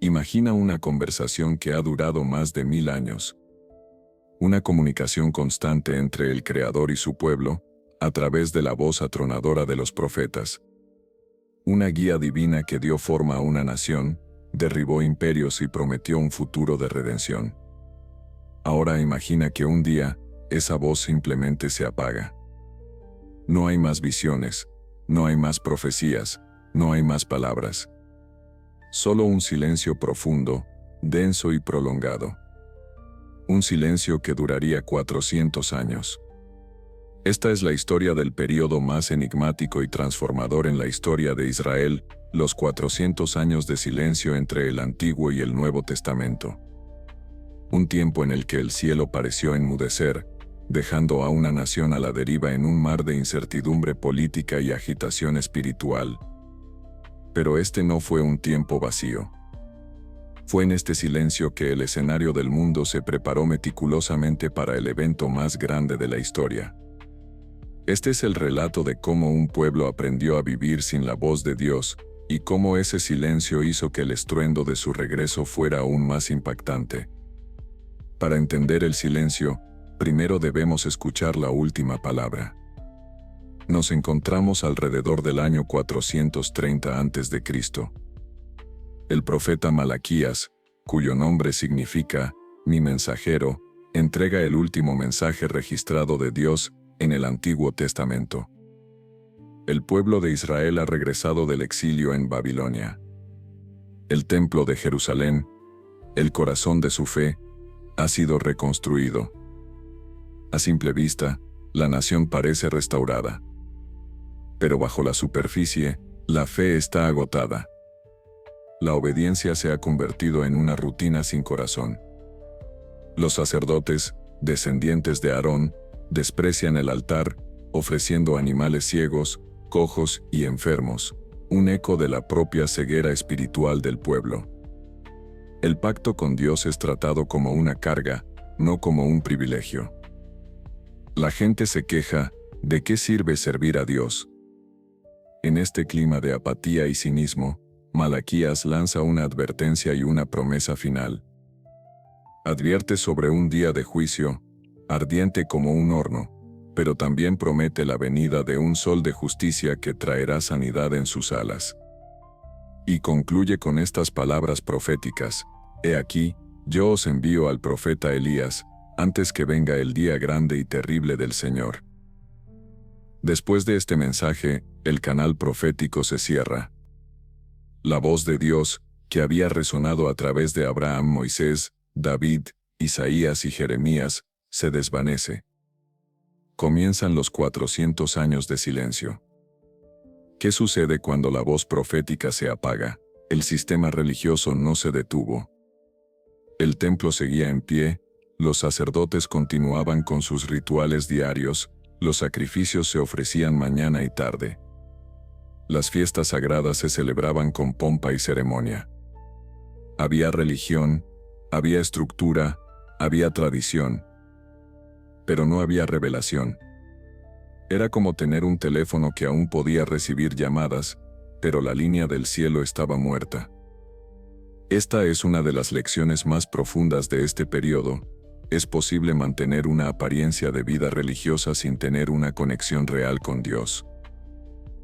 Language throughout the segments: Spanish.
Imagina una conversación que ha durado más de 1000 años. Una comunicación constante entre el Creador y su pueblo, a través de la voz atronadora de los profetas. Una guía divina que dio forma a una nación, derribó imperios y prometió un futuro de redención. Ahora imagina que un día, esa voz simplemente se apaga. No hay más visiones, no hay más profecías, no hay más palabras. Solo un silencio profundo, denso y prolongado. Un silencio que duraría 400 años. Esta es la historia del período más enigmático y transformador en la historia de Israel, los 400 años de silencio entre el Antiguo y el Nuevo Testamento. Un tiempo en el que el cielo pareció enmudecer, dejando a una nación a la deriva en un mar de incertidumbre política y agitación espiritual. Pero este no fue un tiempo vacío. Fue en este silencio que el escenario del mundo se preparó meticulosamente para el evento más grande de la historia. Este es el relato de cómo un pueblo aprendió a vivir sin la voz de Dios, y cómo ese silencio hizo que el estruendo de su regreso fuera aún más impactante. Para entender el silencio, primero debemos escuchar la última palabra. Nos encontramos alrededor del año 430 a.C. El profeta Malaquías, cuyo nombre significa «mi mensajero», entrega el último mensaje registrado de Dios en el Antiguo Testamento. El pueblo de Israel ha regresado del exilio en Babilonia. El templo de Jerusalén, el corazón de su fe, ha sido reconstruido. A simple vista, la nación parece restaurada. Pero bajo la superficie, la fe está agotada. La obediencia se ha convertido en una rutina sin corazón. Los sacerdotes, descendientes de Aarón, desprecian el altar, ofreciendo animales ciegos, cojos y enfermos, un eco de la propia ceguera espiritual del pueblo. El pacto con Dios es tratado como una carga, no como un privilegio. La gente se queja, ¿de qué sirve servir a Dios? En este clima de apatía y cinismo, Malaquías lanza una advertencia y una promesa final. Advierte sobre un día de juicio, ardiente como un horno, pero también promete la venida de un sol de justicia que traerá sanidad en sus alas. Y concluye con estas palabras proféticas: «He aquí, yo os envío al profeta Elías, antes que venga el día grande y terrible del Señor». Después de este mensaje, el canal profético se cierra. La voz de Dios, que había resonado a través de Abraham, Moisés, David, Isaías y Jeremías, se desvanece. Comienzan los 400 años de silencio. ¿Qué sucede cuando la voz profética se apaga? El sistema religioso no se detuvo. El templo seguía en pie, los sacerdotes continuaban con sus rituales diarios, los sacrificios se ofrecían mañana y tarde. Las fiestas sagradas se celebraban con pompa y ceremonia. Había religión, había estructura, había tradición. Pero no había revelación. Era como tener un teléfono que aún podía recibir llamadas, pero la línea del cielo estaba muerta. Esta es una de las lecciones más profundas de este periodo. Es posible mantener una apariencia de vida religiosa sin tener una conexión real con Dios.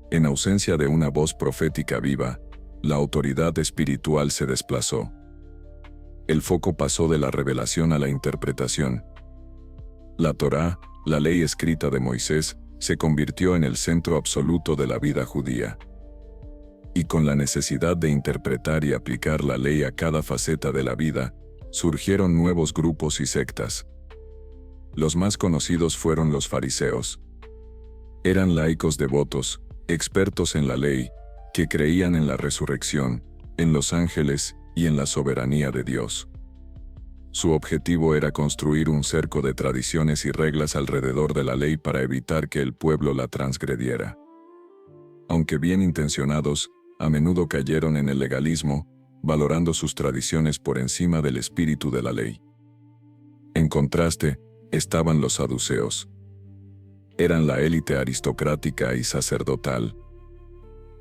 En ausencia de una voz profética viva, la autoridad espiritual se desplazó. El foco pasó de la revelación a la interpretación. La Torá, la ley escrita de Moisés, se convirtió en el centro absoluto de la vida judía. Y con la necesidad de interpretar y aplicar la ley a cada faceta de la vida, surgieron nuevos grupos y sectas. Los más conocidos fueron los fariseos. Eran laicos devotos, expertos en la ley, que creían en la resurrección, en los ángeles y en la soberanía de Dios. Su objetivo era construir un cerco de tradiciones y reglas alrededor de la ley para evitar que el pueblo la transgrediera. Aunque bien intencionados, a menudo cayeron en el legalismo, valorando sus tradiciones por encima del espíritu de la ley. En contraste, estaban los saduceos. Eran la élite aristocrática y sacerdotal.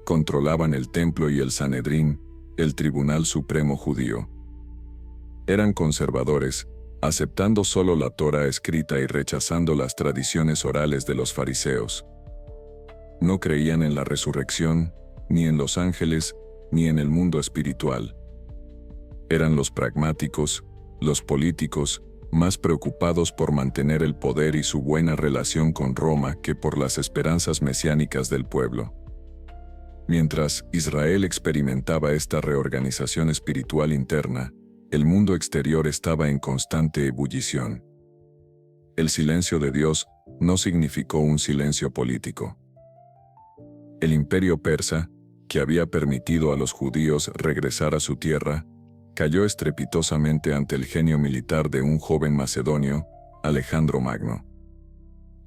Controlaban el templo y el Sanedrín, el Tribunal Supremo Judío. Eran conservadores, aceptando solo la Torá escrita y rechazando las tradiciones orales de los fariseos. No creían en la resurrección, ni en los ángeles, ni en el mundo espiritual. Eran los pragmáticos, los políticos, más preocupados por mantener el poder y su buena relación con Roma que por las esperanzas mesiánicas del pueblo. Mientras Israel experimentaba esta reorganización espiritual interna, el mundo exterior estaba en constante ebullición. El silencio de Dios no significó un silencio político. El imperio persa, que había permitido a los judíos regresar a su tierra, cayó estrepitosamente ante el genio militar de un joven macedonio, Alejandro Magno.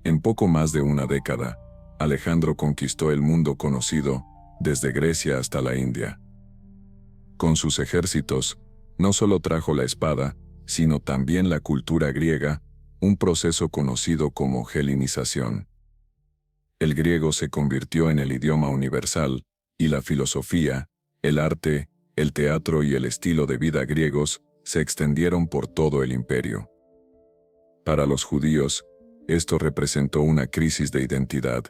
En poco más de una década, Alejandro conquistó el mundo conocido, desde Grecia hasta la India. Con sus ejércitos, no solo trajo la espada, sino también la cultura griega, un proceso conocido como helenización. El griego se convirtió en el idioma universal, y la filosofía, el arte, el teatro y el estilo de vida griegos se extendieron por todo el imperio. Para los judíos, esto representó una crisis de identidad.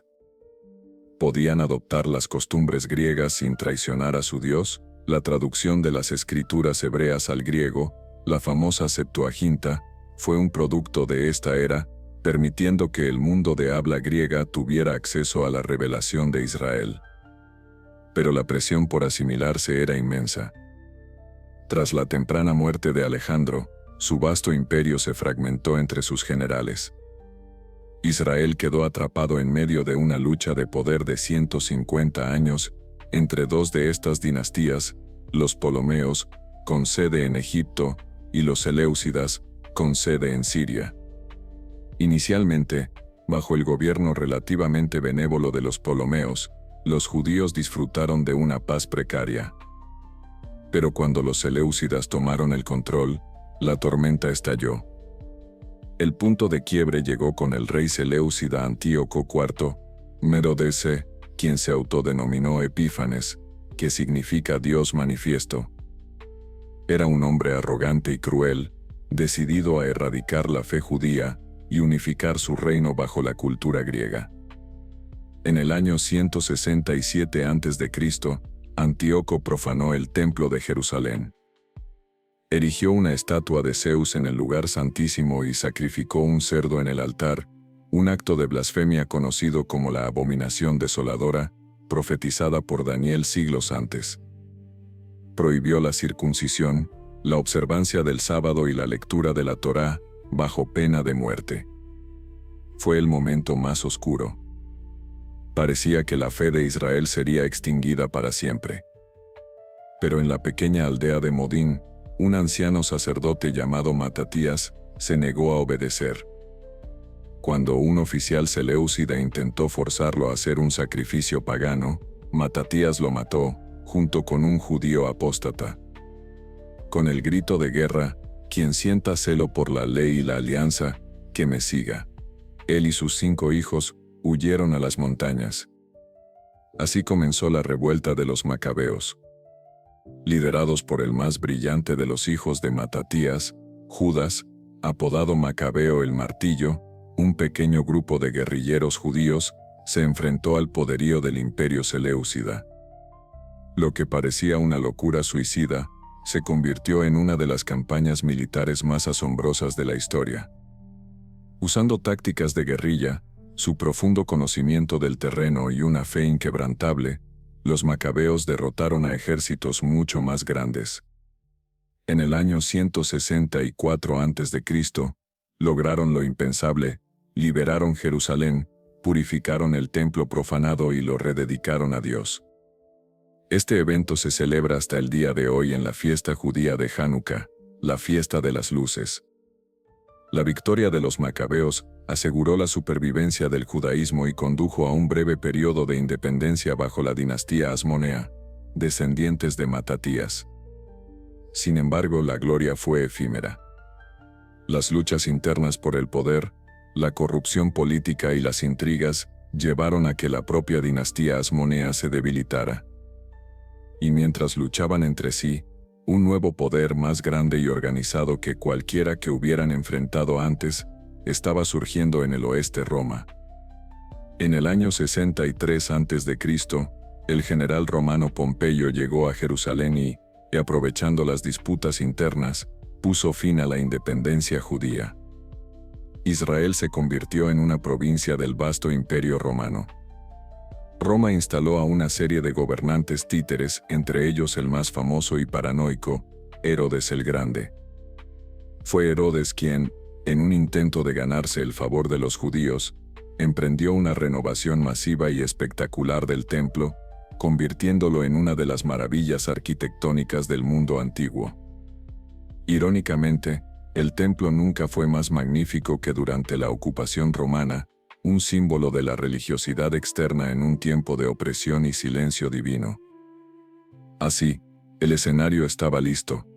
¿Podían adoptar las costumbres griegas sin traicionar a su Dios? La traducción de las escrituras hebreas al griego, la famosa Septuaginta, fue un producto de esta era, permitiendo que el mundo de habla griega tuviera acceso a la revelación de Israel. Pero la presión por asimilarse era inmensa. Tras la temprana muerte de Alejandro, su vasto imperio se fragmentó entre sus generales. Israel quedó atrapado en medio de una lucha de poder de 150 años, entre dos de estas dinastías, los Ptolomeos, con sede en Egipto, y los Seleucidas, con sede en Siria. Inicialmente, bajo el gobierno relativamente benévolo de los Ptolomeos, los judíos disfrutaron de una paz precaria. Pero cuando los Seleucidas tomaron el control, la tormenta estalló. El punto de quiebre llegó con el rey Seleucida Antíoco IV, Merodese, quien se autodenominó Epífanes, que significa Dios manifiesto. Era un hombre arrogante y cruel, decidido a erradicar la fe judía y unificar su reino bajo la cultura griega. En el año 167 a.C., Antíoco profanó el templo de Jerusalén. Erigió una estatua de Zeus en el lugar santísimo y sacrificó un cerdo en el altar, un acto de blasfemia conocido como la abominación desoladora, profetizada por Daniel siglos antes. Prohibió la circuncisión, la observancia del sábado y la lectura de la Torá, bajo pena de muerte. Fue el momento más oscuro. Parecía que la fe de Israel sería extinguida para siempre. Pero en la pequeña aldea de Modín, un anciano sacerdote llamado Matatías se negó a obedecer. Cuando un oficial seleucida intentó forzarlo a hacer un sacrificio pagano, Matatías lo mató, junto con un judío apóstata. Con el grito de guerra, quien sienta celo por la ley y la alianza, que me siga. Él y sus 5 hijos huyeron a las montañas. Así comenzó la revuelta de los macabeos. Liderados por el más brillante de los hijos de Matatías, Judas, apodado Macabeo el Martillo, un pequeño grupo de guerrilleros judíos se enfrentó al poderío del imperio seleucida. Lo que parecía una locura suicida, se convirtió en una de las campañas militares más asombrosas de la historia. Usando tácticas de guerrilla, su profundo conocimiento del terreno y una fe inquebrantable, los macabeos derrotaron a ejércitos mucho más grandes. En el año 164 a.C., lograron lo impensable, liberaron Jerusalén, purificaron el templo profanado y lo rededicaron a Dios. Este evento se celebra hasta el día de hoy en la fiesta judía de Hanukkah, la fiesta de las luces. La victoria de los macabeos aseguró la supervivencia del judaísmo y condujo a un breve periodo de independencia bajo la dinastía Asmonea, descendientes de Matatías. Sin embargo, la gloria fue efímera. Las luchas internas por el poder, la corrupción política y las intrigas llevaron a que la propia dinastía Asmonea se debilitara. y mientras luchaban entre sí, un nuevo poder más grande y organizado que cualquiera que hubieran enfrentado antes, estaba surgiendo en el oeste Roma. En el año 63 a.C., el general romano Pompeyo llegó a Jerusalén y, aprovechando las disputas internas, puso fin a la independencia judía. Israel se convirtió en una provincia del vasto imperio romano. Roma instaló a una serie de gobernantes títeres, entre ellos el más famoso y paranoico, Herodes el Grande. Fue Herodes quien, en un intento de ganarse el favor de los judíos, emprendió una renovación masiva y espectacular del templo, convirtiéndolo en una de las maravillas arquitectónicas del mundo antiguo. Irónicamente, el templo nunca fue más magnífico que durante la ocupación romana, un símbolo de la religiosidad externa en un tiempo de opresión y silencio divino. Así, el escenario estaba listo.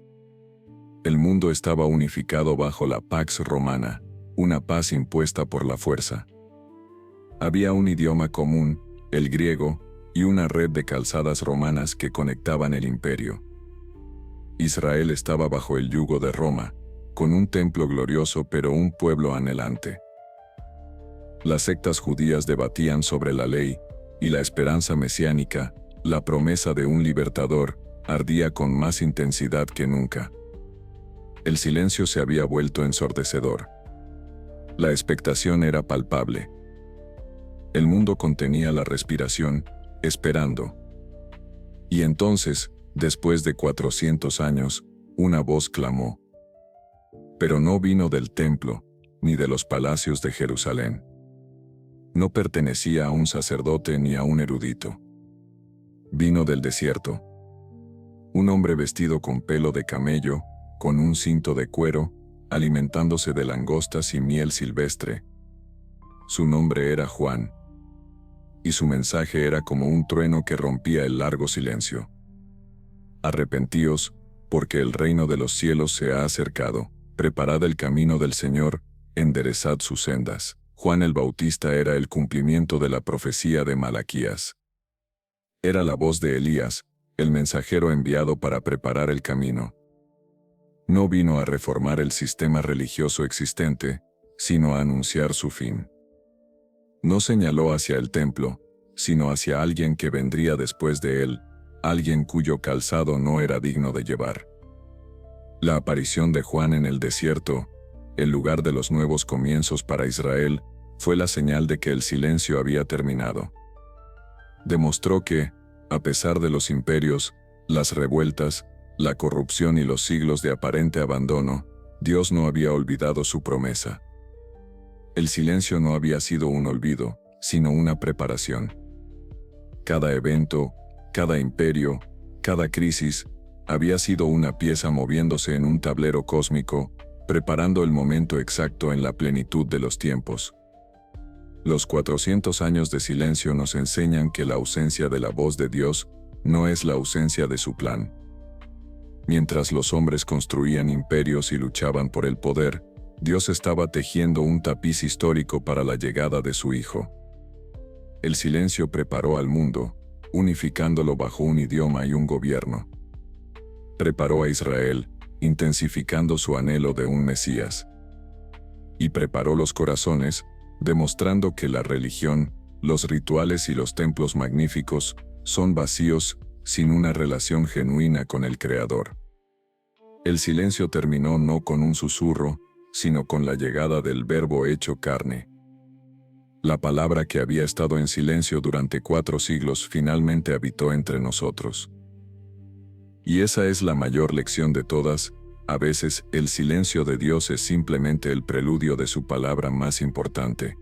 El mundo estaba unificado bajo la Pax Romana, una paz impuesta por la fuerza. Había un idioma común, el griego, y una red de calzadas romanas que conectaban el imperio. Israel estaba bajo el yugo de Roma, con un templo glorioso pero un pueblo anhelante. Las sectas judías debatían sobre la ley, y la esperanza mesiánica, la promesa de un libertador, ardía con más intensidad que nunca. El silencio se había vuelto ensordecedor. La expectación era palpable. El mundo contenía la respiración, esperando. Y entonces, después de 400 años, una voz clamó. Pero no vino del templo, ni de los palacios de Jerusalén. No pertenecía a un sacerdote ni a un erudito. Vino del desierto. Un hombre vestido con pelo de camello, con un cinto de cuero, alimentándose de langostas y miel silvestre. Su nombre era Juan. Y su mensaje era como un trueno que rompía el largo silencio. Arrepentíos, porque el reino de los cielos se ha acercado. Preparad el camino del Señor, enderezad sus sendas. Juan el Bautista era el cumplimiento de la profecía de Malaquías. Era la voz de Elías, el mensajero enviado para preparar el camino. No vino a reformar el sistema religioso existente, sino a anunciar su fin. No señaló hacia el templo, sino hacia alguien que vendría después de él, alguien cuyo calzado no era digno de llevar. La aparición de Juan en el desierto, el lugar de los nuevos comienzos para Israel, fue la señal de que el silencio había terminado. Demostró que, a pesar de los imperios, las revueltas, la corrupción y los siglos de aparente abandono, Dios no había olvidado su promesa. El silencio no había sido un olvido, sino una preparación. Cada evento, cada imperio, cada crisis, había sido una pieza moviéndose en un tablero cósmico, preparando el momento exacto en la plenitud de los tiempos. Los 400 años de silencio nos enseñan que la ausencia de la voz de Dios no es la ausencia de su plan. Mientras los hombres construían imperios y luchaban por el poder, Dios estaba tejiendo un tapiz histórico para la llegada de su Hijo. El silencio preparó al mundo, unificándolo bajo un idioma y un gobierno. Preparó a Israel, intensificando su anhelo de un Mesías. Y preparó los corazones, demostrando que la religión, los rituales y los templos magníficos son vacíos, sin una relación genuina con el Creador. El silencio terminó no con un susurro, sino con la llegada del Verbo hecho carne. La palabra que había estado en silencio durante 4 siglos finalmente habitó entre nosotros. Y esa es la mayor lección de todas. A veces, el silencio de Dios es simplemente el preludio de su palabra más importante.